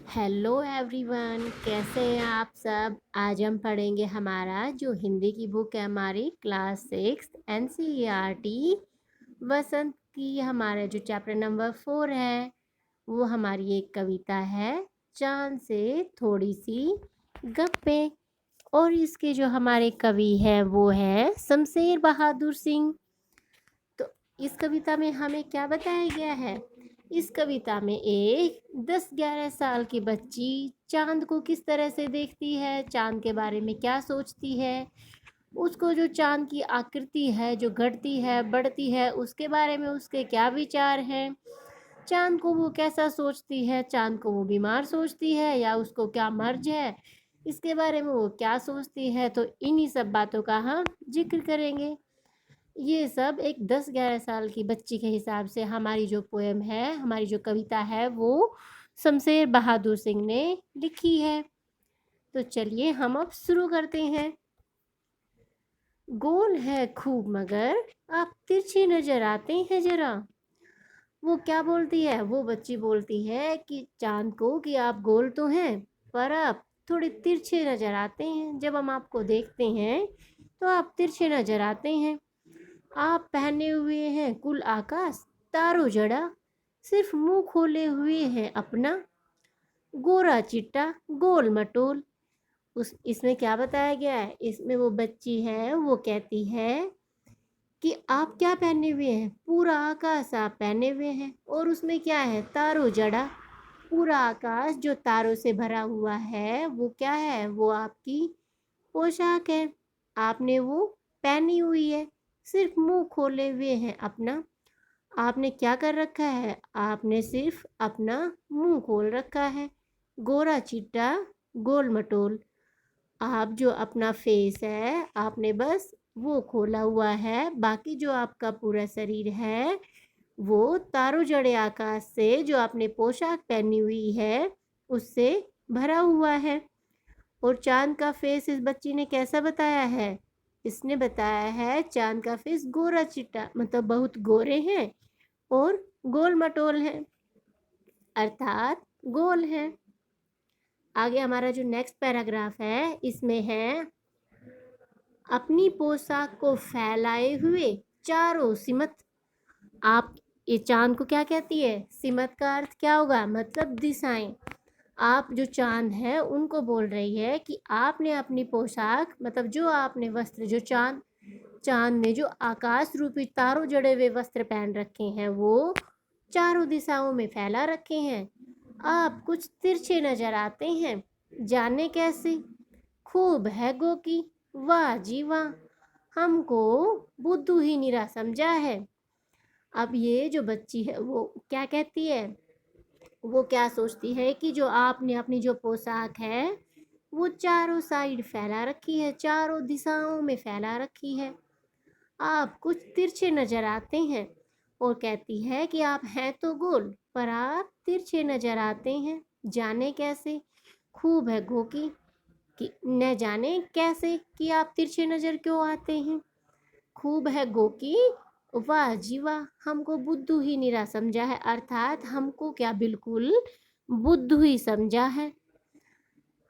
Hello everyone, कैसे हैं आप सब। आज हम पढ़ेंगे हमारा जो हिंदी की बुक है हमारी क्लास 6 एनसीईआरटी वसंत की। हमारा जो चैप्टर नंबर 4 है वो हमारी एक कविता है, चांद से थोड़ी सी गप्पे। और इसके जो हमारे कवि हैं वो है शमशेर बहादुर सिंह। तो इस कविता में हमें क्या बताया गया है। इस कविता में एक 10-11 साल की बच्ची चांद को किस तरह से देखती है, चांद के बारे में क्या सोचती है, उसको जो चांद की आकृति है जो घटती है बढ़ती है उसके बारे में उसके क्या विचार हैं, चांद को वो कैसा सोचती है, चांद को वो बीमार सोचती है या उसको क्या मर्ज है, इसके बारे में वो क्या सोचती है। तो इन्हीं सब बातों का हम जिक्र करेंगे। ये सब एक 10-11 साल की बच्ची के हिसाब से हमारी जो पोएम है, हमारी जो कविता है वो शमशेर बहादुर सिंह ने लिखी है। तो चलिए हम अब शुरू करते हैं। गोल है खूब मगर आप तिरछे नजर आते हैं जरा। वो क्या बोलती है, वो बच्ची बोलती है कि चांद को कि आप गोल तो हैं पर आप थोड़े तिरछे नजर आते हैं। जब हम आपको देखते हैं तो आप तिरछे नजर आते हैं। आप पहने हुए हैं कुल आकाश तारो जड़ा, सिर्फ मुंह खोले हुए हैं अपना गोरा चिट्टा गोल मटोल। उस इसमें क्या बताया गया है, इसमें वो बच्ची है वो कहती है कि आप क्या पहने हुए हैं, पूरा आकाश आप पहने हुए हैं और उसमें क्या है, तारो जड़ा। पूरा आकाश जो तारों से भरा हुआ है वो क्या है, वो आपकी पोशाक है, आपने वो पहनी हुई है। सिर्फ मुंह खोले हुए हैं अपना, आपने क्या कर रखा है, आपने सिर्फ अपना मुंह खोल रखा है। गोरा चिट्टा गोल मटोल, आप जो अपना फेस है आपने बस वो खोला हुआ है, बाकी जो आपका पूरा शरीर है वो तारों जड़े आकाश से जो आपने पोशाक पहनी हुई है उससे भरा हुआ है। और चांद का फेस इस बच्ची ने कैसा बताया है, इसने बताया है चांद का फेस गोरा चिट्टा, मतलब बहुत गोरे हैं और गोल मटोल हैं, अर्थात गोल हैं। आगे हमारा जो नेक्स्ट पैराग्राफ है इसमें है, अपनी पोशाक को फैलाए हुए चारों सिमत। आप ये चांद को क्या कहती है, सिमत का अर्थ क्या होगा, मतलब दिशाएं। आप जो चांद है उनको बोल रही है कि आपने अपनी पोशाक, मतलब जो आपने वस्त्र, जो चांद चांद ने जो आकाश रूपी तारों जड़े हुए वस्त्र पहन रखे हैं वो चारों दिशाओं में फैला रखे हैं। आप कुछ तिरछे नजर आते हैं, जाने कैसे, खूब है गो की, वाह जी वाह, हमको बुद्धू ही निरा समझा है। अब ये जो बच्ची है वो क्या कहती है, वो क्या सोचती है कि जो आपने अपनी जो पोशाक है वो चारों साइड फैला रखी है, चारों दिशाओं में फैला रखी है, आप कुछ तिरछे नजर आते हैं। और कहती है कि आप हैं तो गोल पर आप तिरछे नजर आते हैं, जाने कैसे, खूब है गोकी, कि न जाने कैसे कि आप तिरछे नजर क्यों आते हैं। खूब है गोकी, वाह जी वाह, हमको बुद्धू ही निरा समझा है, अर्थात हमको क्या बिल्कुल बुद्धू ही समझा है,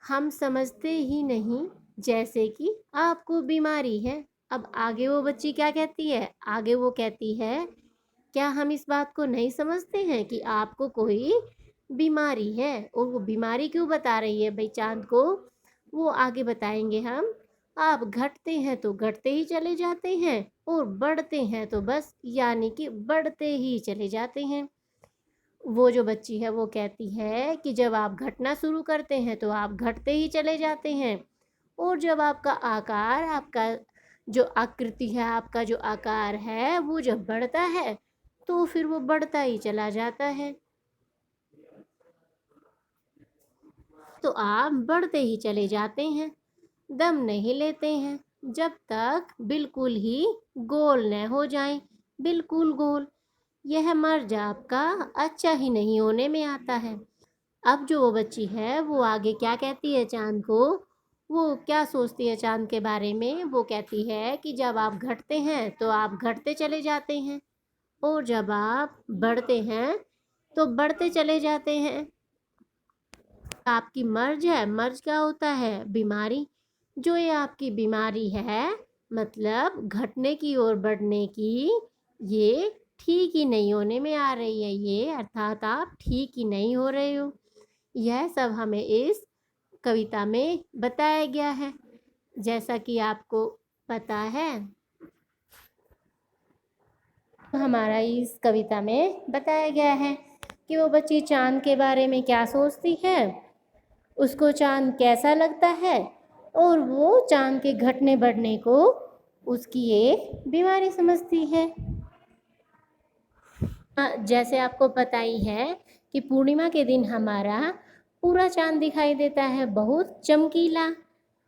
हम समझते ही नहीं जैसे कि आपको बीमारी है। अब आगे वो बच्ची क्या कहती है, आगे वो कहती है, क्या हम इस बात को नहीं समझते हैं कि आपको कोई बीमारी है। और वो बीमारी क्यों बता रही है भाई चांद को, वो आगे बताएंगे हम। आप घटते हैं तो घटते ही चले जाते हैं और बढ़ते हैं तो बस यानी कि बढ़ते ही चले जाते हैं। वो जो बच्ची है वो कहती है कि जब आप घटना शुरू करते हैं तो आप घटते ही चले जाते हैं, और जब आपका आकार, आपका जो आकृति है, आपका जो आकार है वो जब बढ़ता है तो फिर वो बढ़ता ही चला जाता है। तो आप बढ़ते ही चले जाते हैं, दम नहीं लेते हैं जब तक बिल्कुल ही गोल न हो जाएं, बिल्कुल गोल। यह मर्ज आपका अच्छा ही नहीं होने में आता है। अब जो वो बच्ची है वो आगे क्या कहती है चांद को, वो क्या सोचती है चांद के बारे में, वो कहती है कि जब आप घटते हैं तो आप घटते चले जाते हैं और जब आप बढ़ते हैं तो बढ़ते चले जाते हैं। आपकी मर्ज है, मर्ज क्या होता है? बीमारी। जो ये आपकी बीमारी है मतलब घटने की ओर बढ़ने की, ये ठीक ही नहीं होने में आ रही है, ये अर्थात आप ठीक ही नहीं हो रहे हो। यह सब हमें इस कविता में बताया गया है। जैसा कि आपको पता है, हमारा इस कविता में बताया गया है कि वो बच्ची चाँद के बारे में क्या सोचती है, उसको चाँद कैसा लगता है और वो चाँद के घटने बढ़ने को उसकी एक बीमारी समझती है। जैसे आपको पता ही है कि पूर्णिमा के दिन हमारा पूरा चाँद दिखाई देता है, बहुत चमकीला,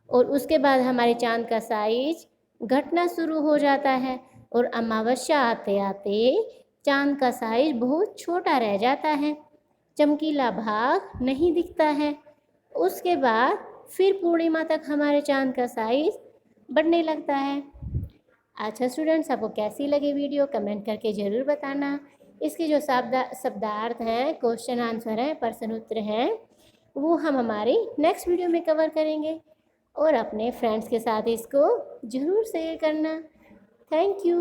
और उसके बाद हमारे चाँद का साइज घटना शुरू हो जाता है और अमावस्या आते आते चाँद का साइज बहुत छोटा रह जाता है, चमकीला भाग नहीं दिखता है। उसके बाद फिर पूर्णिमा तक हमारे चाँद का साइज बढ़ने लगता है। अच्छा स्टूडेंट्स, आपको कैसी लगी वीडियो कमेंट करके ज़रूर बताना। इसके जो शब्दार्थ हैं, क्वेश्चन आंसर हैं, प्रश्न उत्तर हैं, वो हम हमारी नेक्स्ट वीडियो में कवर करेंगे। और अपने फ्रेंड्स के साथ इसको ज़रूर शेयर करना। Thank you.